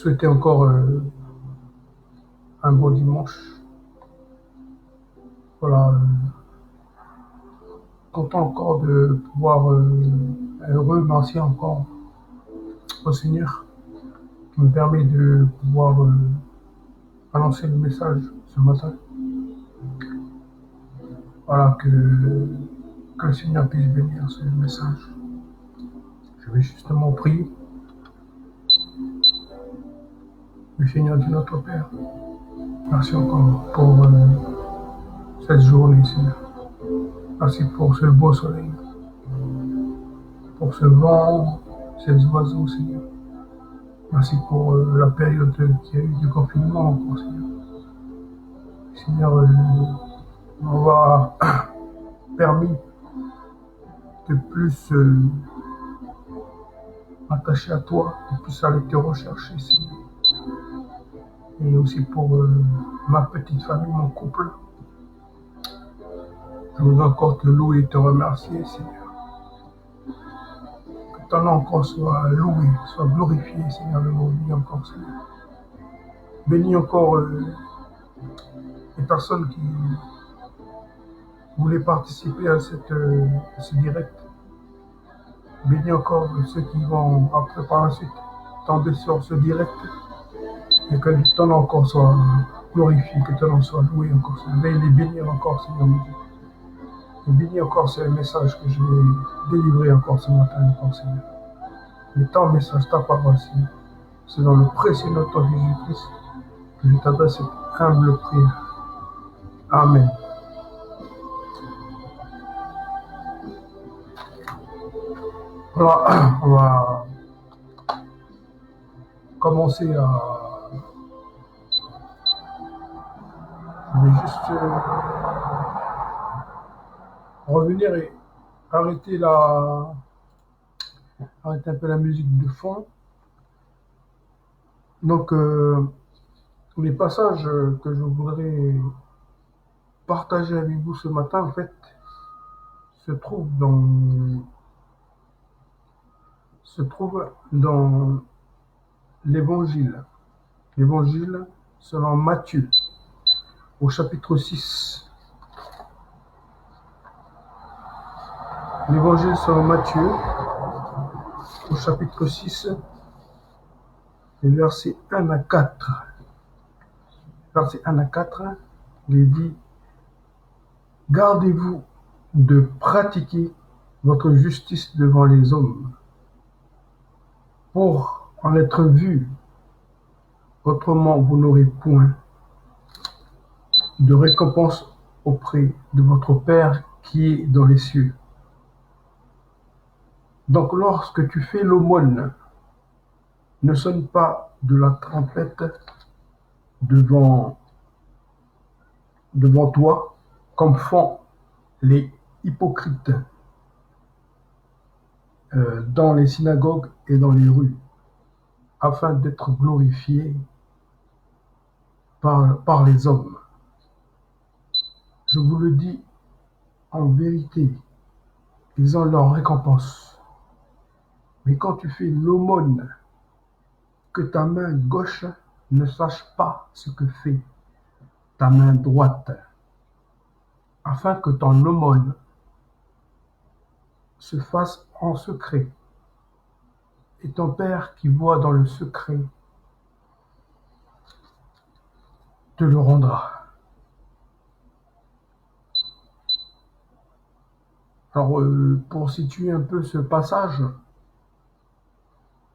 souhaiter encore un bon dimanche. Voilà, content encore de pouvoir remercier encore au Seigneur qui me permet de pouvoir annoncer le message ce matin. Voilà, que le Seigneur puisse bénir ce message. Je vais justement prier. Le Seigneur dit notre Père, merci encore pour cette journée, Seigneur. Merci pour ce beau soleil, pour ce vent, ces oiseaux, Seigneur. Merci pour la période qu'il y a eu du confinement encore, Seigneur. Seigneur, m'avoir permis de plus m'attacher à toi, de plus aller te rechercher, Seigneur. Et aussi pour ma petite famille, mon couple. Je voudrais encore te louer et te remercier, Seigneur. Que ton nom encore soit loué, soit glorifié, Seigneur, de nos vies encore, Seigneur. Bénis encore les personnes qui voulaient participer à ce direct. Bénis encore ceux qui vont après par la suite tomber sur ce direct. Et que ton nom encore soit glorifié, que ton nom soit loué encore, Seigneur. Veuille les bénir encore, Seigneur mon Dieu. Et bénis encore ce message que je vais délivrer encore ce matin, encore, Seigneur. Et ton message, ta parole, Seigneur. C'est dans le précieux nom de Jésus-Christ que je t'adresse cette humble prière. Amen. Voilà, on va commencer à... Je vais juste revenir et arrêter un peu la musique de fond. Donc, les passages que je voudrais partager avec vous ce matin, en fait, se trouvent dans l'évangile selon Matthieu, au chapitre 6. L'évangile selon Matthieu, au chapitre 6, les versets 1 à 4. Verset 1 à 4, il dit: Gardez-vous de pratiquer votre justice devant les hommes, pour en être vu, autrement vous n'aurez point de récompense auprès de votre Père qui est dans les cieux. Donc lorsque tu fais l'aumône, ne sonne pas de la trompette devant toi, comme font les hypocrites dans les synagogues et dans les rues, afin d'être glorifiés par les hommes. Je vous le dis en vérité, ils ont leur récompense. Mais quand tu fais l'aumône, que ta main gauche ne sache pas ce que fait ta main droite, afin que ton aumône se fasse en secret, et ton Père qui voit dans le secret te le rendra. Alors, pour situer un peu ce passage,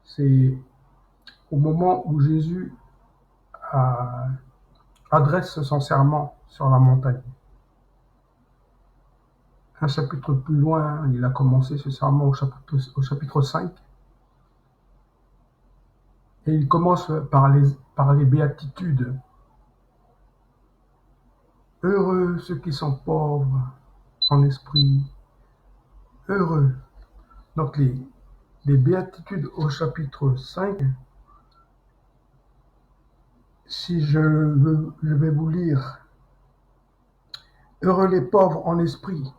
c'est au moment où Jésus adresse son serment sur la montagne. Un chapitre plus loin, il a commencé ce serment au chapitre 5. Et il commence par les béatitudes. Heureux ceux qui sont pauvres en esprit. Heureux. Donc les béatitudes au chapitre 5, si je vais vous lire. Heureux les pauvres en esprit,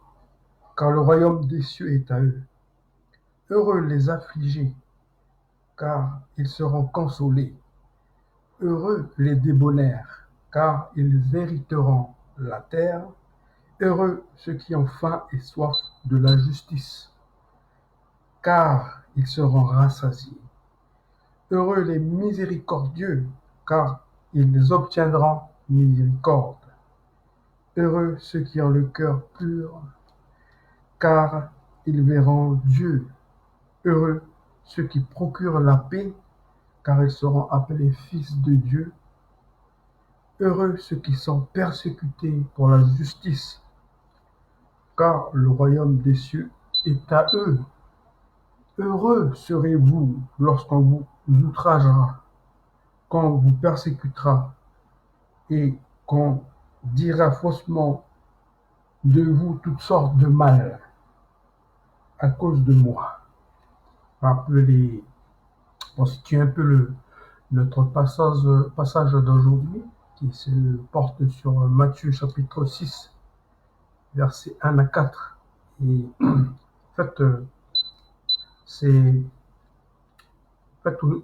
car le royaume des cieux est à eux. Heureux les affligés, car ils seront consolés. Heureux les débonnaires, car ils hériteront la terre. Heureux ceux qui ont faim et soif de la justice, car ils seront rassasiés. Heureux les miséricordieux, car ils obtiendront miséricorde. Heureux ceux qui ont le cœur pur, car ils verront Dieu. Heureux ceux qui procurent la paix, car ils seront appelés fils de Dieu. Heureux ceux qui sont persécutés pour la justice, car le royaume des cieux est à eux. Heureux serez-vous lorsqu'on vous outragera, qu'on vous persécutera et qu'on dira faussement de vous toutes sortes de mal à cause de moi. Rappelez, pour situer un peu notre passage d'aujourd'hui, qui se porte sur Matthieu chapitre 6, versets 1 à 4. Et en fait, c'est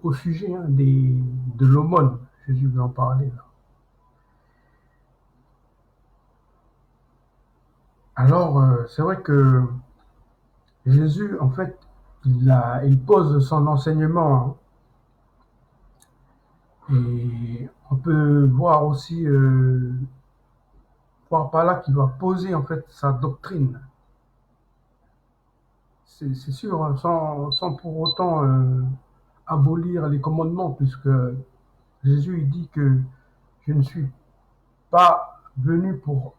au sujet de l'aumône. Jésus veut en parler là. Alors, c'est vrai que Jésus, en fait, il pose son enseignement, hein. Et on peut voir aussi, voir par là qu'il va poser en fait sa doctrine. C'est sûr, hein, sans pour autant abolir les commandements, puisque Jésus il dit que je ne suis pas venu pour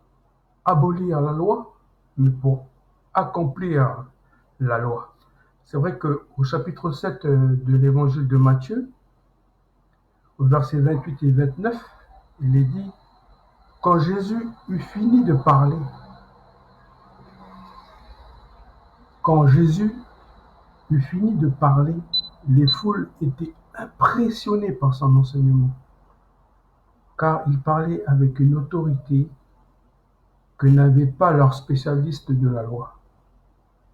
abolir la loi, mais pour accomplir la loi. C'est vrai qu'au chapitre 7 de l'évangile de Matthieu, au verset 28 et 29, il est dit, quand Jésus eut fini de parler, quand Jésus eut fini de parler, les foules étaient impressionnées par son enseignement, car il parlait avec une autorité que n'avaient pas leurs spécialistes de la loi.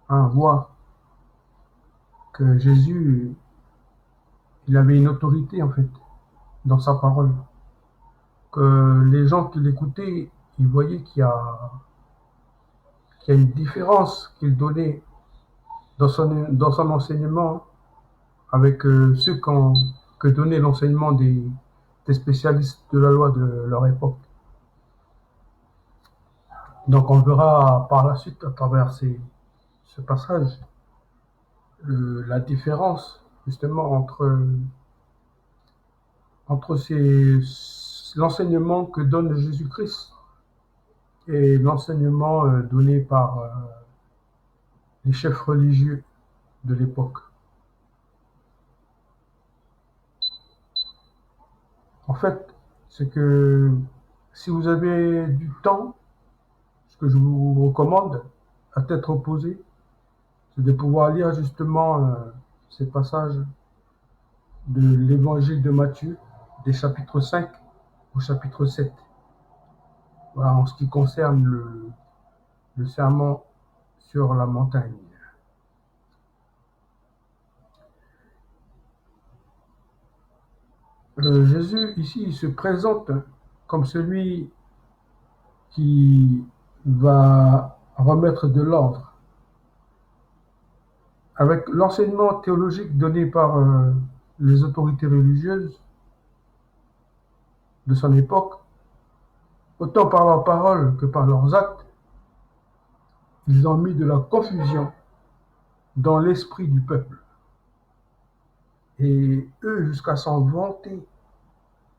On voit que Jésus, il avait une autorité en fait dans sa parole, que les gens qui l'écoutaient, ils voyaient qu'il y a une différence qu'il donnait dans son enseignement avec ceux que donnait l'enseignement des spécialistes de la loi de leur époque. Donc on verra par la suite à travers ce passage la différence justement entre l'enseignement que donne Jésus-Christ et l'enseignement donné par les chefs religieux de l'époque. En fait, c'est que si vous avez du temps, ce que je vous recommande, à tête reposée, c'est de pouvoir lire justement ces passages de l'évangile de Matthieu, des chapitres 5 au chapitre 7. Voilà, en ce qui concerne le sermon sur la montagne. Jésus, ici, il se présente comme celui qui va remettre de l'ordre. Avec l'enseignement théologique donné par les autorités religieuses de son époque, autant par leurs paroles que par leurs actes, ils ont mis de la confusion dans l'esprit du peuple. Et eux, jusqu'à s'en vanter,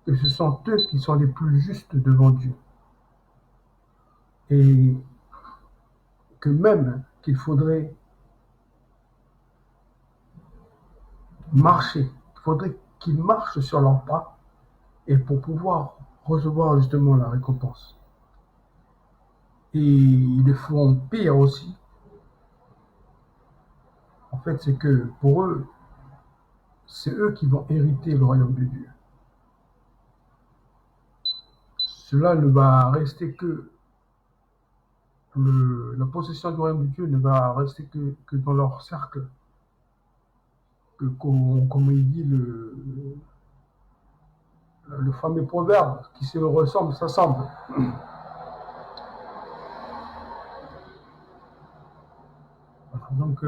que ce sont eux qui sont les plus justes devant Dieu. Et que même qu'il faudrait marcher, il faudrait qu'ils marchent sur leurs pas et pour pouvoir recevoir justement la récompense. Et ils le font pire aussi. En fait, c'est que pour eux, c'est eux qui vont hériter le royaume de Dieu. Cela ne va rester que la possession du royaume de Dieu ne va rester que dans leur cercle, comme il dit le fameux proverbe qui se ressemble s'assemble. Donc,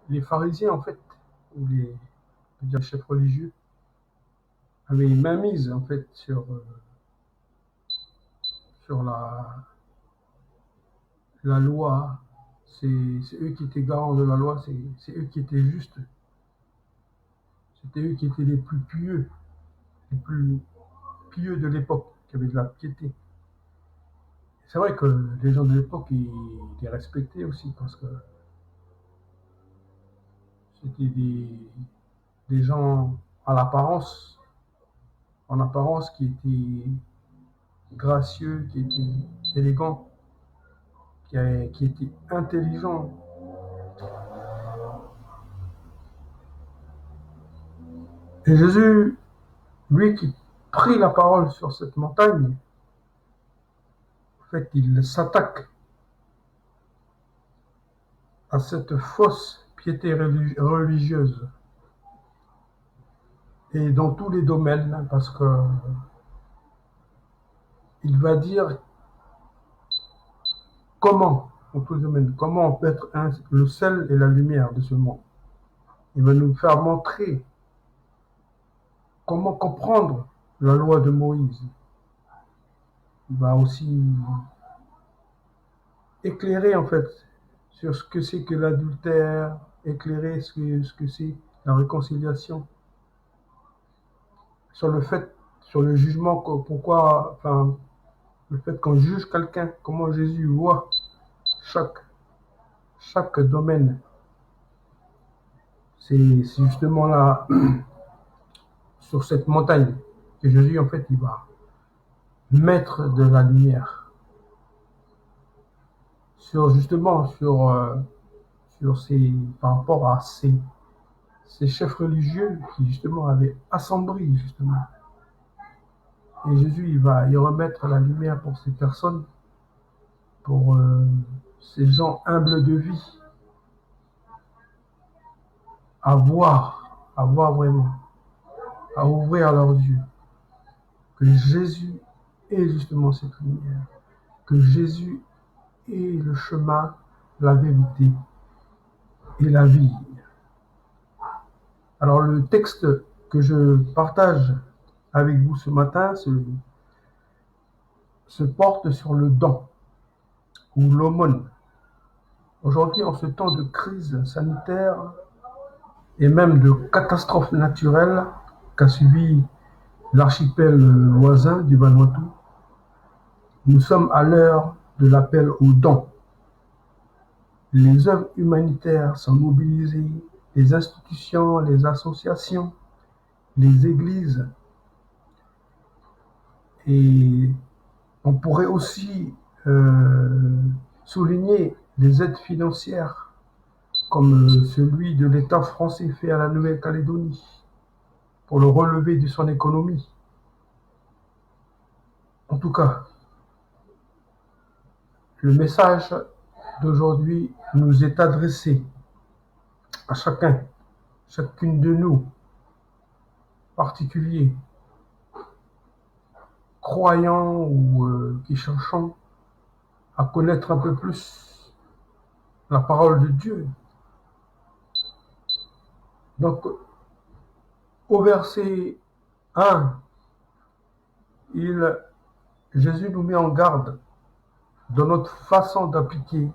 les pharisiens, en fait, ou les chefs religieux, avaient une mainmise, en fait, sur la loi. C'est eux qui étaient garants de la loi, c'est eux qui étaient justes, c'était eux qui étaient les plus pieux de l'époque, qui avaient de la piété. C'est vrai que les gens de l'époque, ils les respectaient aussi, parce que c'était des gens en apparence qui étaient gracieux, qui étaient élégants, qui étaient intelligents. Et Jésus, lui qui prit la parole sur cette montagne, en fait, il s'attaque à cette fausse piété religieuse. Et dans tous les domaines, parce que il va dire comment, dans tous les domaines, comment on peut être le sel et la lumière de ce monde. Il va nous faire montrer comment comprendre la loi de Moïse. Il va aussi éclairer en fait sur ce que c'est que l'adultère, éclairer ce que c'est la réconciliation, sur le fait, sur le jugement, pourquoi, enfin, le fait qu'on juge quelqu'un, comment Jésus voit chaque, chaque domaine. C'est justement là, sur cette montagne, que Jésus, en fait, il va mettre de la lumière sur, justement, sur par rapport à ces chefs religieux qui, justement, avaient assombri, justement. Et Jésus, il va y remettre la lumière pour ces personnes, pour ces gens humbles de vie, à voir vraiment, à ouvrir leurs yeux, que Jésus est justement cette lumière, que Jésus est le chemin, la vérité et la vie. Alors le texte que je partage avec vous ce matin se porte sur le don ou l'aumône. Aujourd'hui, en ce temps de crise sanitaire et même de catastrophe naturelle qu'a subi l'archipel voisin du Vanuatu, nous sommes à l'heure de l'appel aux dons. Les œuvres humanitaires sont mobilisées, les institutions, les associations, les églises, et on pourrait aussi souligner les aides financières comme celui de l'État français fait à la Nouvelle-Calédonie pour le relever de son économie. En tout cas, le message d'aujourd'hui nous est adressé à chacune de nous, particuliers, croyants ou qui cherchons à connaître un peu plus la parole de Dieu. Donc, au verset 1, Jésus nous met en garde dans notre façon d'appliquer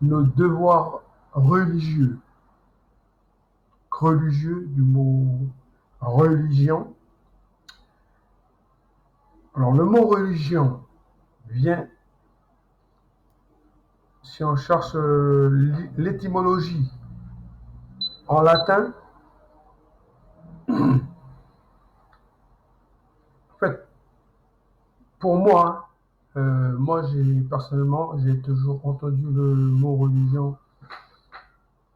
nos devoirs religieux. Religieux, du mot religion. Alors, le mot religion vient, si on cherche l'étymologie en latin, en fait, pour moi, personnellement, j'ai toujours entendu le mot religion.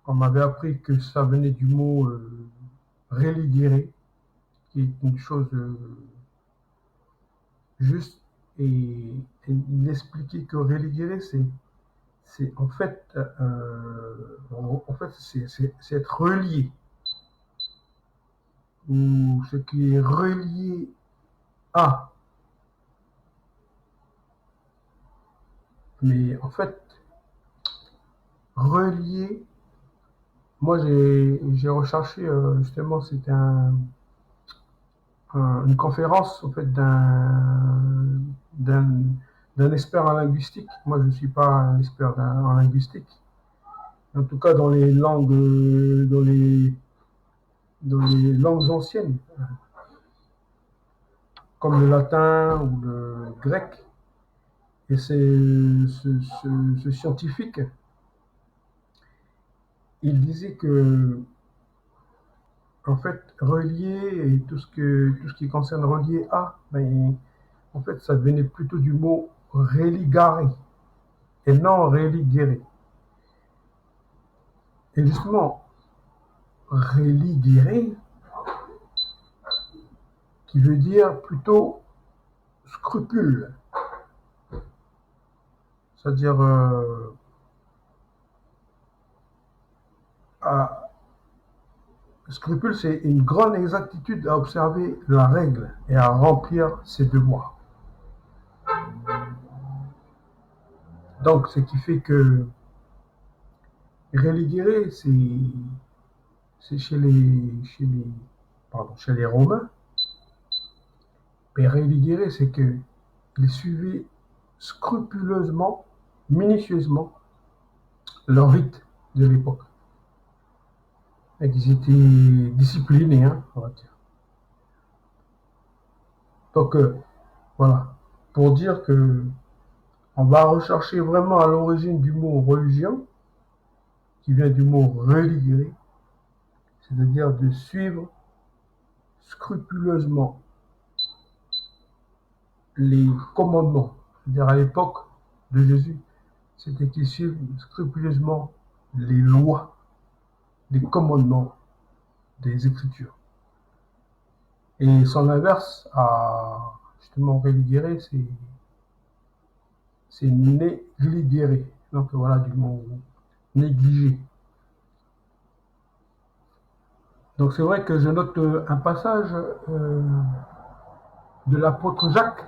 On m'avait appris que ça venait du mot religere, qui est une chose juste, et il expliquait que religere, c'est en fait, c'est être relié. ou ce qui est relié à. Mais en fait, relié, moi j'ai recherché justement, c'était une conférence en fait d'un d'un expert en linguistique. Moi, je ne suis pas un expert en linguistique. En tout cas, dans les langues anciennes, comme le latin ou le grec. Et ce scientifique, il disait que, en fait, relier et tout ce qui concerne relier à, ben, en fait, ça devenait plutôt du mot religare et non religere. Et justement, religere, qui veut dire plutôt scrupule, c'est-à-dire scrupule, c'est une grande exactitude à observer la règle et à remplir ses devoirs. Donc, ce qui fait que religere, c'est chez les Romains. Mais religere, c'est que ils suivaient scrupuleusement, minutieusement, leur rite de l'époque. Et qu'ils étaient disciplinés, hein, on va dire. Donc, voilà. Pour dire que on va rechercher vraiment à l'origine du mot religion, qui vient du mot religere, c'est-à-dire de suivre scrupuleusement les commandements. C'est-à-dire à l'époque de Jésus, c'était qu'ils suivent scrupuleusement les lois, les commandements des Écritures. Et son inverse à justement religere, c'est négligere. Donc voilà du mot négliger. Donc c'est vrai que je note un passage de l'apôtre Jacques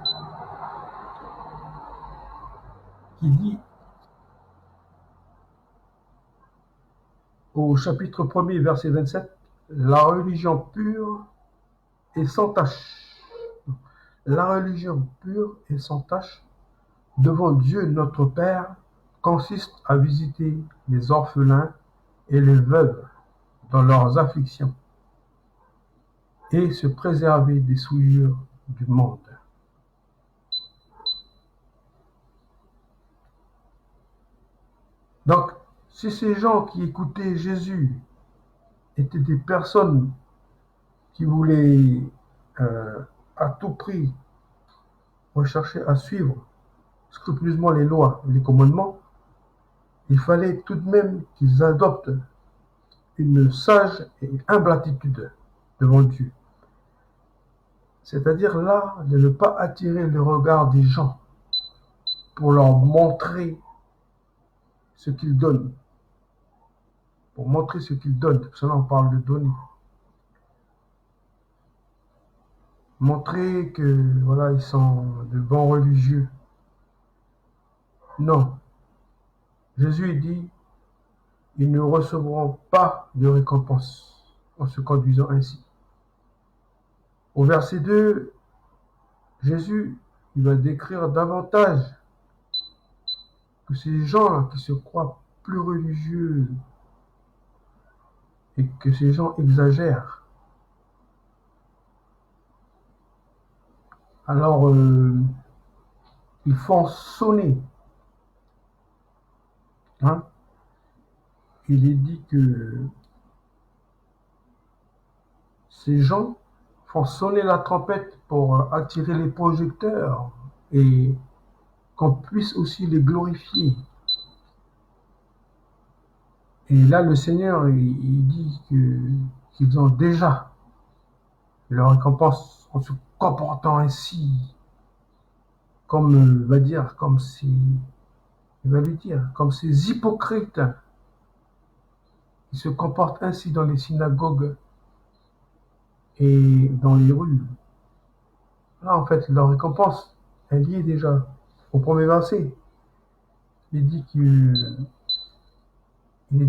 qui dit au chapitre 1er, verset 27, la religion pure et sans tache. La religion pure et sans tache devant Dieu notre Père consiste à visiter les orphelins et les veuves dans leurs afflictions et se préserver des souillures du monde. Donc, si ces gens qui écoutaient Jésus étaient des personnes qui voulaient à tout prix rechercher à suivre scrupuleusement les lois et les commandements, il fallait tout de même qu'ils adoptent une sage et humble attitude devant Dieu. C'est-à-dire là, de ne pas attirer le regard des gens pour leur montrer ce qu'ils donnent. Pour montrer ce qu'ils donnent, parce que là on parle de donner. Montrer que voilà, ils sont de bons religieux. Non. Jésus dit, ils ne recevront pas de récompense en se conduisant ainsi. Au verset 2, Jésus il va décrire davantage que ces gens-là qui se croient plus religieux et que ces gens exagèrent. Alors, ils font sonner. Hein? Il est dit que ces gens font sonner la trompette pour attirer les projecteurs et qu'on puisse aussi les glorifier. Et là, le Seigneur, il dit qu'ils ont déjà leur récompense en se comportant ainsi, comme va dire, il va lui dire, comme ces hypocrites qui se comportent ainsi dans les synagogues et dans les rues. Là, en fait, leur récompense, elle y est déjà. Au premier verset, il dit qu'ils ne,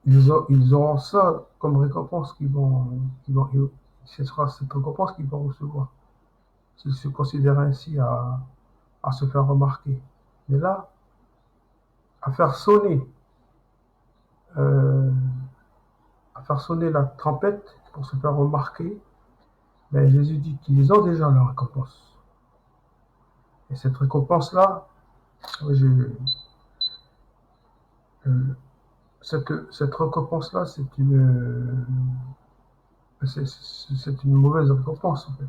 ils auront ça comme récompense ce sera cette récompense qu'ils vont recevoir. S'ils se considèrent ainsi à se faire remarquer. Mais là, à faire sonner, euh, à faire sonner la trompette pour se faire remarquer, ben Jésus dit qu'ils ont déjà leur récompense. Et cette récompense-là, je, euh, cette récompense-là, c'est une mauvaise récompense en fait.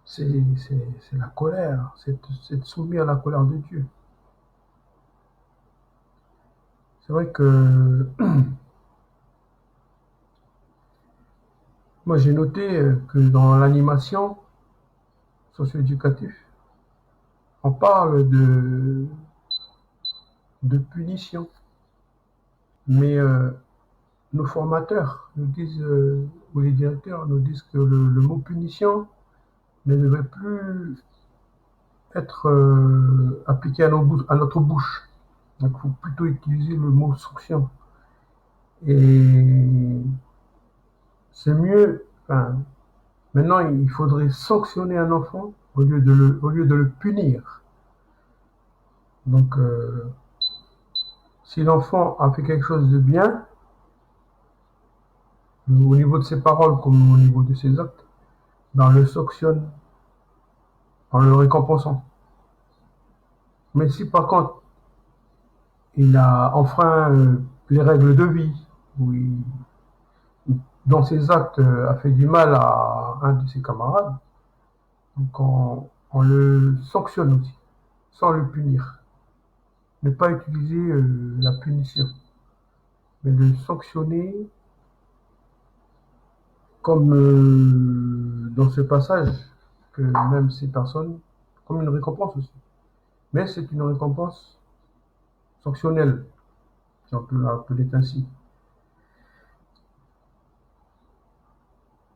C'est la colère, c'est soumis à la colère de Dieu. C'est vrai que moi j'ai noté que dans l'animation socio-éducative, on parle de punition. Mais nos formateurs nous disent, ou les directeurs nous disent que le mot punition ne devrait plus être appliqué à notre bouche. Donc il faut plutôt utiliser le mot sanction. Et c'est mieux, enfin, maintenant il faudrait sanctionner un enfant au lieu de le punir. Donc si l'enfant a fait quelque chose de bien, au niveau de ses paroles comme au niveau de ses actes, ben on le sanctionne en le récompensant. Mais si par contre il a enfreint les règles de vie, ou dans ses actes a fait du mal à un de ses camarades, donc on le sanctionne aussi, sans le punir. Ne pas utiliser la punition, mais le sanctionner comme dans ce passage, que même ces personnes, comme une récompense aussi. Mais c'est une récompense sanctionnelle, si on peut l'appeler ainsi.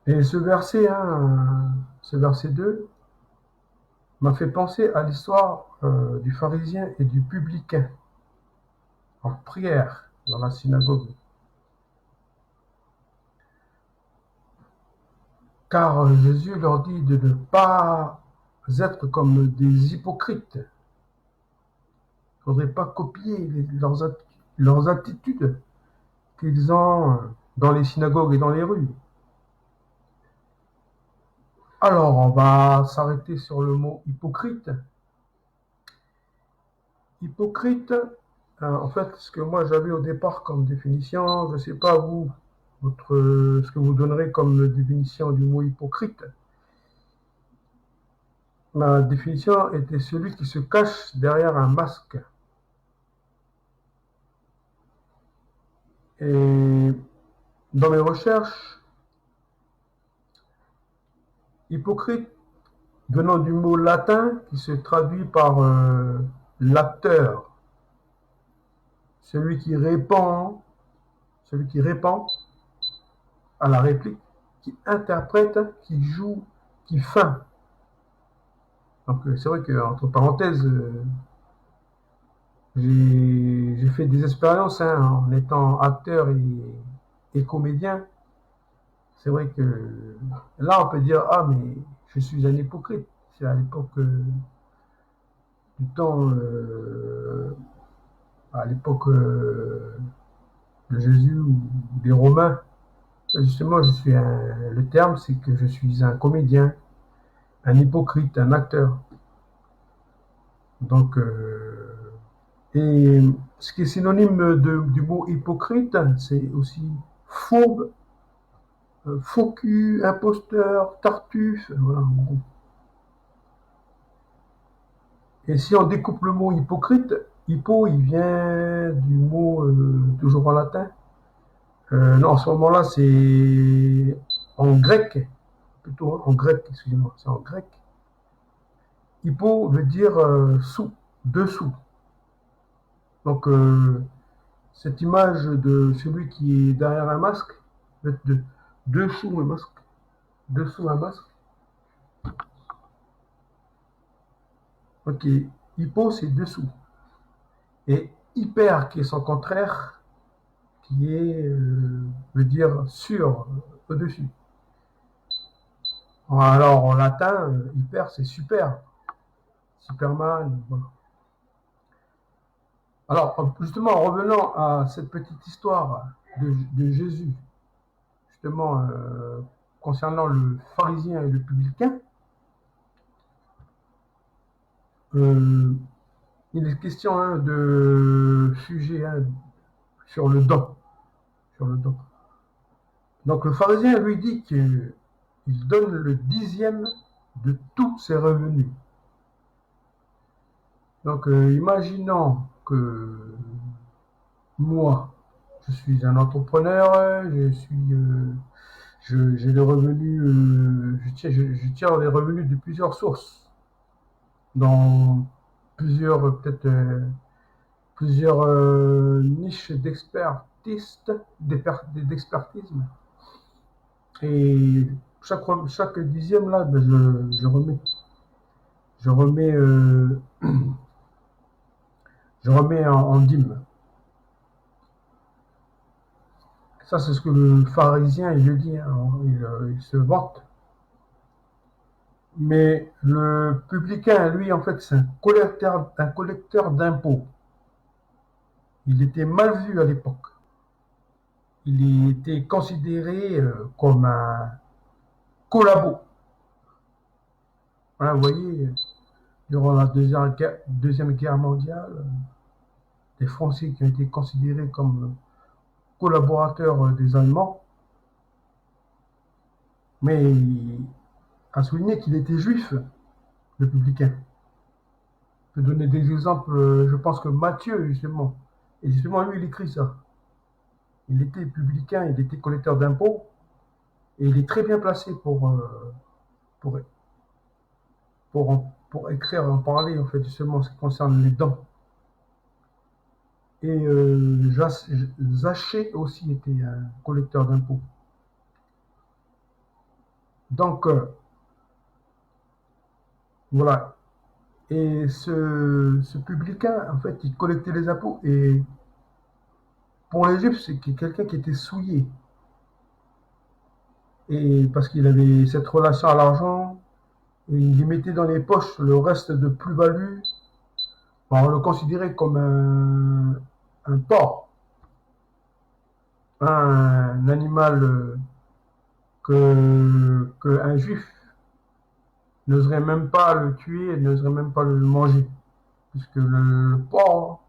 Et ce verset 2, m'a fait penser à l'histoire du pharisien et du publicain en prière dans la synagogue. Car Jésus leur dit de ne pas être comme des hypocrites. Il ne faudrait pas copier leurs attitudes qu'ils ont dans les synagogues et dans les rues. Alors, on va s'arrêter sur le mot hypocrite. Hypocrite, en fait, ce que moi j'avais au départ comme définition, je ne sais pas vous, ce que vous donnerez comme définition du mot hypocrite. Ma définition était celui qui se cache derrière un masque. Et dans mes recherches, hypocrite, venant du mot latin qui se traduit par l'acteur, celui celui qui répond à la réplique, qui interprète, qui joue, qui feint. Donc c'est vrai qu'entre parenthèses, j'ai fait des expériences en étant acteur et comédien. C'est vrai que là, on peut dire, ah, mais je suis un hypocrite. C'est à l'époque du temps, à l'époque de Jésus ou des Romains. Justement, le terme, c'est que je suis un comédien, un hypocrite, un acteur. Donc, et ce qui est synonyme du mot hypocrite, c'est aussi fourbe, faux cul, imposteur, tartuffe, voilà, en gros. Et si on découpe le mot hypocrite, hypo, il vient du mot, toujours en latin. Non, en ce moment-là, c'est en grec, plutôt en grec, excusez-moi, c'est en grec. Hypo veut dire sous, dessous. Donc, cette image de celui qui est derrière un masque, dessous un masque, dessous un masque. Ok, hypo c'est dessous. Et hyper qui est son contraire, qui est, veut dire sur, au-dessus. Alors en latin, hyper c'est super. Superman. Voilà. Alors justement, en revenant à cette petite histoire de Jésus, justement concernant le pharisien et le publicain, il est question de sujet sur le don. Sur le don. Donc le pharisien lui dit qu'il donne le 10e de tous ses revenus. Donc imaginons que moi, je suis un entrepreneur, j'ai des revenus, je tire les revenus de plusieurs sources, dans plusieurs niches d'expertise. Et chaque dixième là, ben, je remets, je remets en dîme. Ça, c'est ce que le pharisien il dit, hein, il se vante. Mais le publicain, lui, en fait, c'est un collecteur d'impôts. Il était mal vu à l'époque. Il était considéré comme un collabo. Voilà, vous voyez, durant la Deuxième Guerre mondiale, les Français qui ont été considérés comme collaborateurs des Allemands, mais à souligner qu'il était juif, le publicain. Je peux donner des exemples, je pense que Matthieu, justement, et justement lui, il écrit ça. Il était publicain, il était collecteur d'impôts, et il est très bien placé pour, pour écrire, en parler, en fait, justement, en ce qui concerne les dons. Et Zachée aussi était un collecteur d'impôts. Donc, voilà. Et ce publicain, en fait, il collectait les impôts. Et pour les Juifs, c'est quelqu'un qui était souillé. Et parce qu'il avait cette relation à l'argent, et il y mettait dans les poches le reste de plus-value. On le considérait comme un porc, un animal qu'un juif n'oserait même pas le tuer, n'oserait même pas le manger, puisque le porc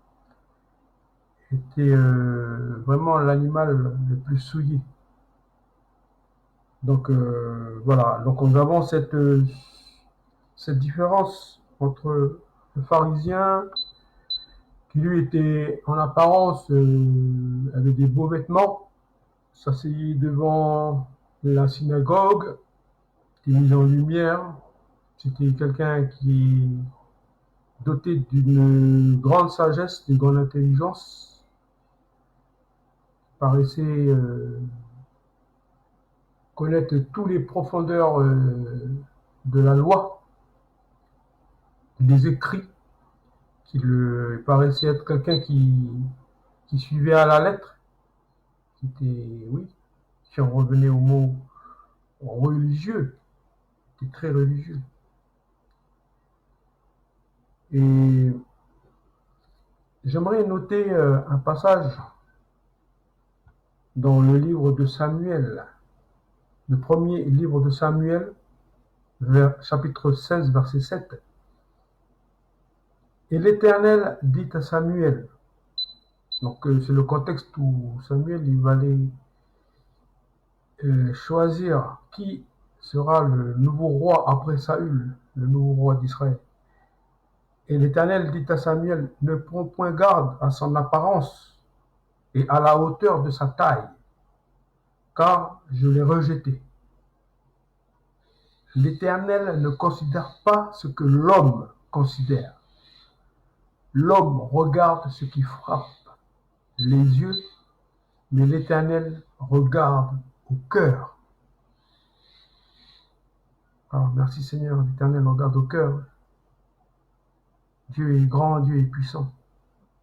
était vraiment l'animal le plus souillé. Donc voilà, donc nous avons cette différence entre le pharisien qui lui était en apparence avait des beaux vêtements, s'asseyait devant la synagogue, était mis en lumière, c'était quelqu'un qui est doté d'une grande sagesse, d'une grande intelligence, paraissait connaître toutes les profondeurs de la loi, des écrits, qu'il paraissait être quelqu'un qui suivait à la lettre, qui était, oui, si on revenait au mot religieux, qui était très religieux. Et j'aimerais noter un passage dans le livre de Samuel, le premier livre de Samuel, chapitre 16, verset 7. Et l'Éternel dit à Samuel, donc c'est le contexte où Samuel il va aller choisir qui sera le nouveau roi après Saül, le nouveau roi d'Israël. Et l'Éternel dit à Samuel, ne prends point garde à son apparence et à la hauteur de sa taille, car je l'ai rejeté. L'Éternel ne considère pas ce que l'homme considère. L'homme regarde ce qui frappe, les yeux, mais l'Éternel regarde au cœur. Alors, merci Seigneur, l'Éternel regarde au cœur. Dieu est grand, Dieu est puissant.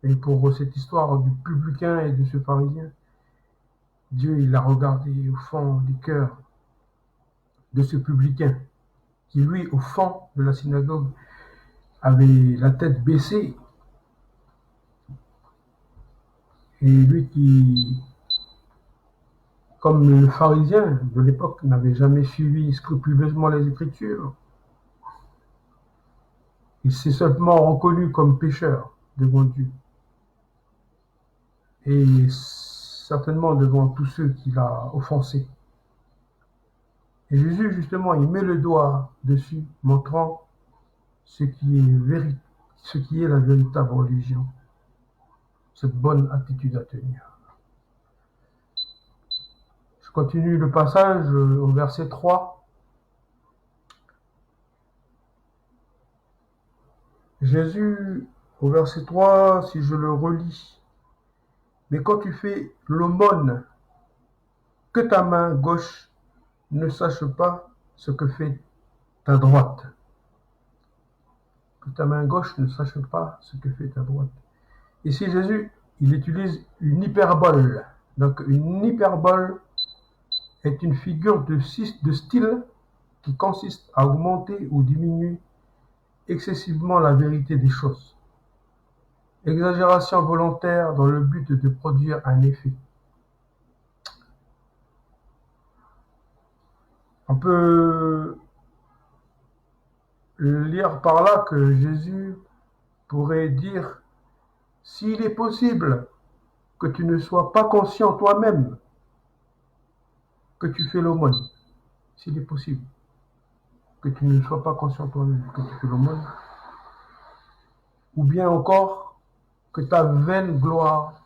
Et pour cette histoire du publicain et de ce pharisien, Dieu il a regardé au fond du cœur de ce publicain qui, lui, au fond de la synagogue, avait la tête baissée. Et lui qui, comme le pharisien de l'époque, n'avait jamais suivi scrupuleusement les Écritures, il s'est seulement reconnu comme pécheur devant Dieu. Et certainement devant tous ceux qu'il a offensés. Et Jésus, justement, il met le doigt dessus, montrant ce qui est la véritable religion, cette bonne attitude à tenir. Je continue le passage au verset 3. Jésus, au verset 3, si je le relis, mais quand tu fais l'aumône, que ta main gauche ne sache pas ce que fait ta droite. Que ta main gauche ne sache pas ce que fait ta droite. Ici, Jésus, il utilise une hyperbole. Donc, une hyperbole est une figure de style qui consiste à augmenter ou diminuer excessivement la vérité des choses. Exagération volontaire dans le but de produire un effet. On peut lire par là que Jésus pourrait dire, s'il est possible que tu ne sois pas conscient toi-même que tu fais l'aumône, s'il est possible que tu ne sois pas conscient toi-même que tu fais l'aumône, ou bien encore que ta vaine gloire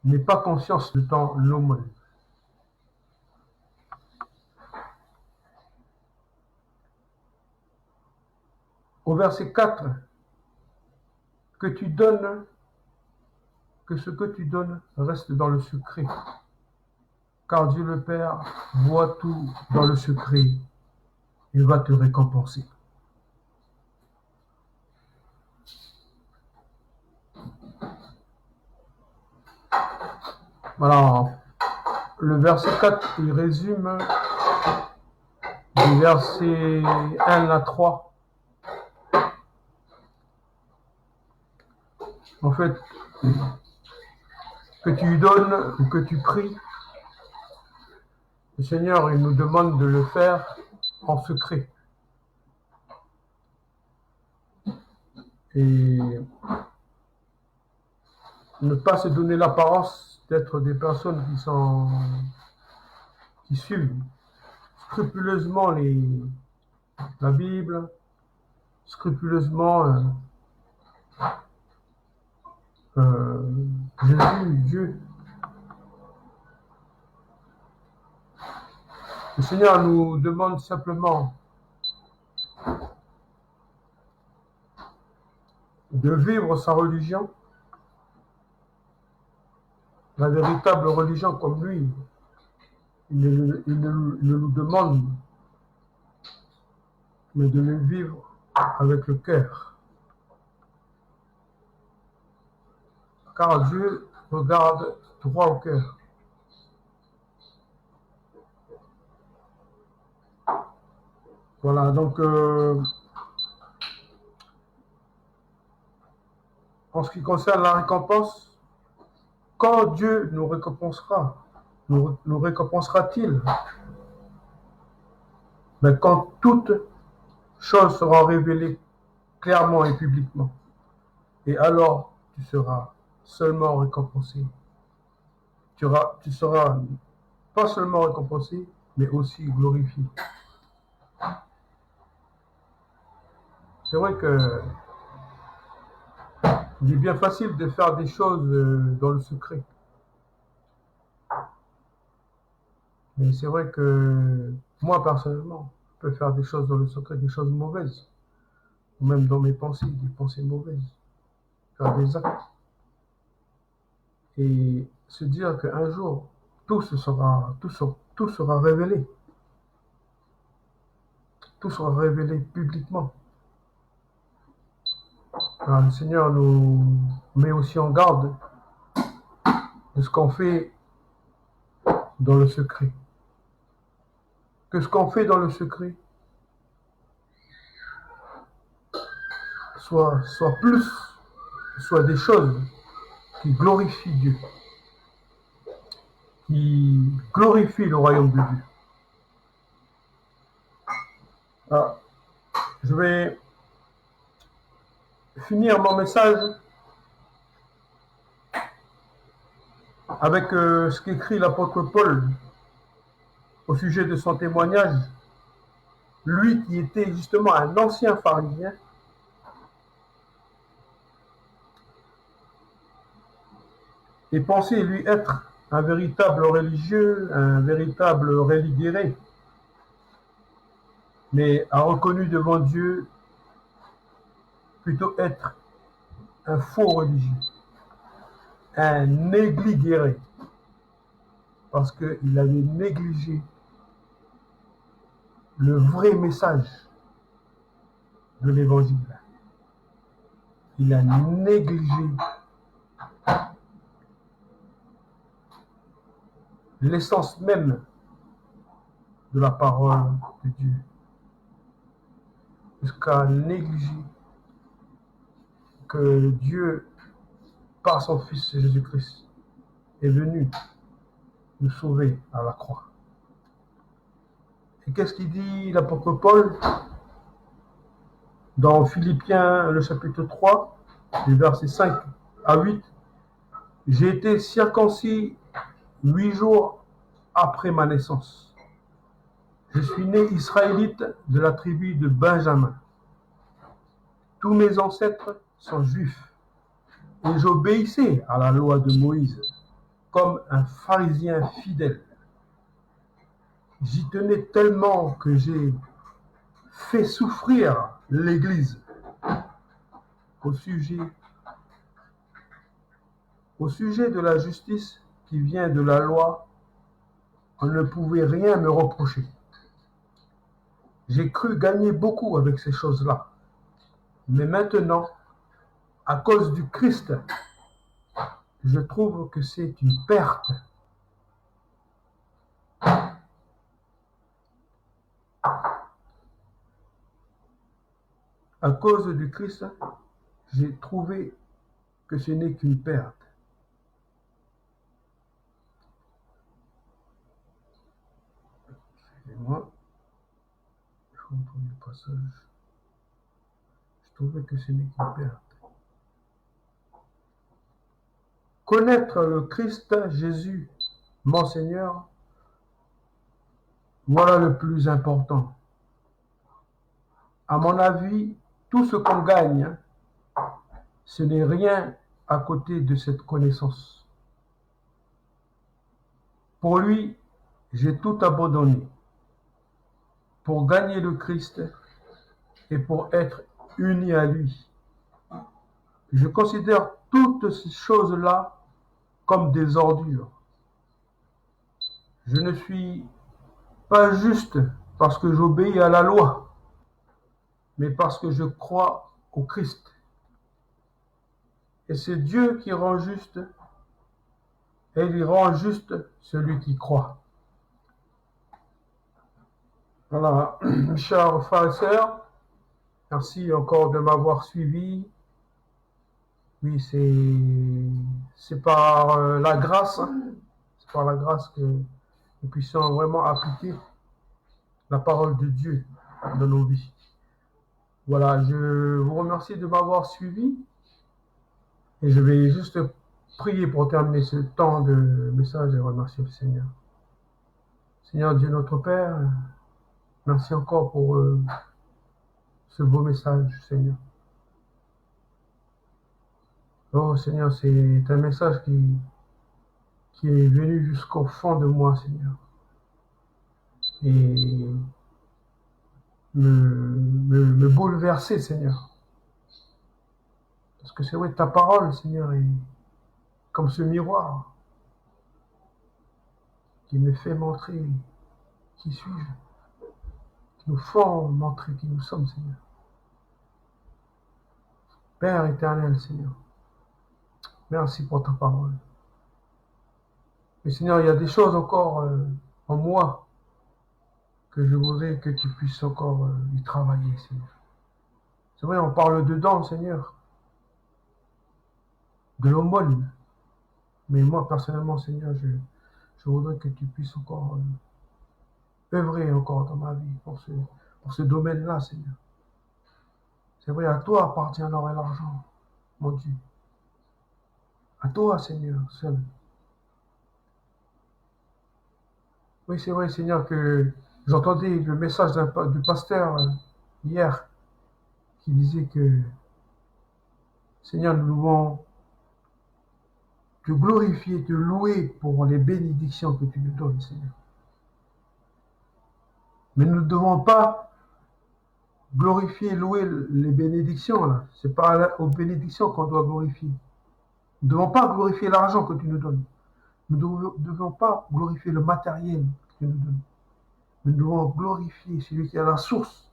n'ait pas conscience de ton l'aumône. Au verset 4, que ce que tu donnes reste dans le secret, car Dieu le Père voit tout dans le secret et va te récompenser. Alors, le verset 4, il résume du verset 1 à 3. En fait, que tu lui donnes ou que tu pries, le Seigneur, il nous demande de le faire en secret. Et ne pas se donner l'apparence d'être des personnes qui suivent scrupuleusement la Bible, scrupuleusement Jésus, Dieu. Le Seigneur nous demande simplement de vivre sa religion, la véritable religion comme lui. Il ne nous demande, mais de le vivre avec le cœur. Car Dieu regarde droit au cœur. Voilà, donc en ce qui concerne la récompense, quand Dieu nous récompensera, nous récompensera-t-il? Mais quand toute chose sera révélée clairement et publiquement, et alors tu seras seulement récompensé. Tu seras pas seulement récompensé, mais aussi glorifié. C'est vrai que il est bien facile de faire des choses dans le secret. Mais c'est vrai que moi, personnellement, je peux faire des choses dans le secret, des choses mauvaises. Ou même dans mes pensées, des pensées mauvaises. Faire des actes. et se dire qu'un jour, tout sera révélé. Tout sera révélé publiquement. Alors, le Seigneur nous met aussi en garde de ce qu'on fait dans le secret. Que ce qu'on fait dans le secret soit des choses qui glorifient Dieu, qui glorifient le royaume de Dieu. Alors, je vais finir mon message avec ce qu'écrit l'apôtre Paul au sujet de son témoignage. Lui qui était justement un ancien pharisien, et pensait lui être un véritable religieux, un véritable religéré, mais a reconnu devant Dieu plutôt être un faux religieux, un négligéré, parce qu'il avait négligé le vrai message de l'évangile. Il a négligé l'essence même de la parole de Dieu, jusqu'à négliger que Dieu, par son Fils Jésus-Christ, est venu nous sauver à la croix. Et qu'est-ce qu'il dit l'apôtre Paul dans Philippiens, le chapitre 3, les versets 5 à 8? J'ai été circoncis 8 jours après ma naissance. Je suis né israélite de la tribu de Benjamin. Tous mes ancêtres sont juifs et j'obéissais à la loi de Moïse comme un pharisien fidèle. J'y tenais tellement que j'ai fait souffrir l'Église au sujet de la justice qui vient de la loi. On ne pouvait rien me reprocher. J'ai cru gagner beaucoup avec ces choses-là. Mais maintenant, à cause du Christ, je trouve que c'est une perte. À cause du Christ, j'ai trouvé que ce n'est qu'une perte. Excusez-moi, je retrouve le passage. Je trouvais que ce n'est qu'une perte. Connaître le Christ Jésus, mon Seigneur, voilà le plus important. À mon avis, tout ce qu'on gagne, ce n'est rien à côté de cette connaissance. Pour lui, j'ai tout abandonné pour gagner le Christ et pour être uni à lui. Je considère toutes ces choses-là comme des ordures. Je ne suis pas juste parce que j'obéis à la loi, mais parce que je crois au Christ. Et c'est Dieu qui rend juste, et il rend juste celui qui croit. Voilà, mes chers frères et sœurs, merci encore de m'avoir suivi. Oui, c'est par la grâce, c'est par la grâce que nous puissions vraiment appliquer la parole de Dieu dans nos vies. Voilà, je vous remercie de m'avoir suivi et je vais juste prier pour terminer ce temps de message et remercier le Seigneur. Seigneur Dieu notre Père, merci encore pour ce beau message, Seigneur. Oh Seigneur, c'est un message qui est venu jusqu'au fond de moi, Seigneur. Et me bouleverser, Seigneur. Parce que c'est vrai, ta parole, Seigneur, est comme ce miroir qui me fait montrer qui suis-je, qui nous font montrer qui nous sommes, Seigneur. Père éternel, Seigneur, merci pour ta parole. Mais Seigneur, il y a des choses encore en moi que je voudrais que tu puisses encore y travailler, Seigneur. C'est vrai, on parle dedans, Seigneur, de l'aumône. Mais moi, personnellement, Seigneur, je voudrais que tu puisses encore œuvrer encore dans ma vie pour ce domaine-là, Seigneur. C'est vrai, à toi appartient l'or et l'argent, mon Dieu. À toi, Seigneur, seul. Oui, c'est vrai, Seigneur, que j'entendais le message du pasteur hier qui disait que, Seigneur, nous devons te glorifier, te louer pour les bénédictions que tu nous donnes, Seigneur. Mais nous ne devons pas glorifier, louer les bénédictions, là. C'est pas aux bénédictions qu'on doit glorifier. Nous ne devons pas glorifier l'argent que tu nous donnes. Nous ne devons pas glorifier le matériel que tu nous donnes. Nous devons glorifier celui qui est à la source,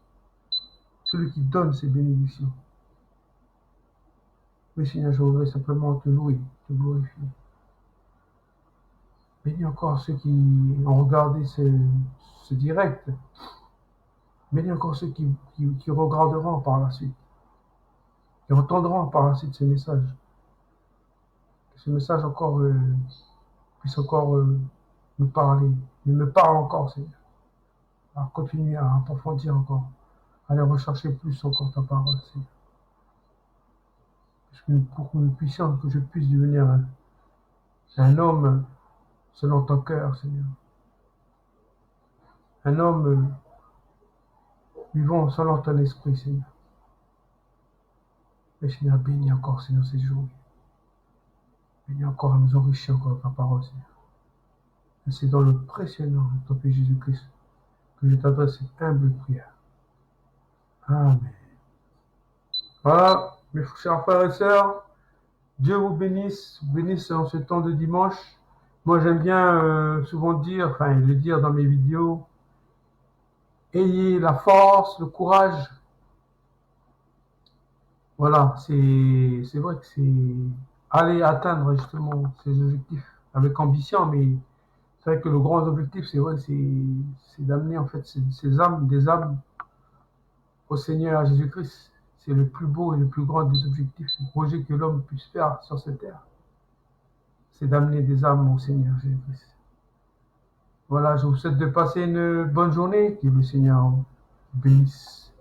celui qui donne ces bénédictions. Oui, Seigneur, je voudrais simplement te louer, te glorifier. Bénis encore ceux qui ont regardé ce direct. Bénis encore ceux qui regarderont par la suite, qui entendront par la suite ce message. Que ce message encore puisse encore nous parler. Il me parle encore, Seigneur. Alors continue à approfondir encore, à aller rechercher plus encore ta parole, Seigneur. Pour que nous puissions, que je puisse devenir un homme selon ton cœur, Seigneur. Un homme vivant selon ton esprit, Seigneur. Et Seigneur, bénis encore, Seigneur, ces jours. Bénis encore à nous enrichir encore ta parole, Seigneur. Et c'est dans le précieux nom de ton Fils Jésus-Christ que je t'adresse cette humble prière. Amen. Voilà, mes chers frères et sœurs, Dieu vous bénisse en ce temps de dimanche. Moi, j'aime bien souvent dire, enfin, le dire dans mes vidéos, ayez la force, le courage. Voilà, c'est vrai que c'est aller atteindre justement ces objectifs avec ambition, mais c'est vrai que le grand objectif, c'est vrai, c'est d'amener en fait ces âmes, des âmes au Seigneur Jésus-Christ. C'est le plus beau et le plus grand des objectifs, le projet que l'homme puisse faire sur cette terre. C'est d'amener des âmes au Seigneur Jésus-Christ. Voilà, je vous souhaite de passer une bonne journée, que le Seigneur bénisse.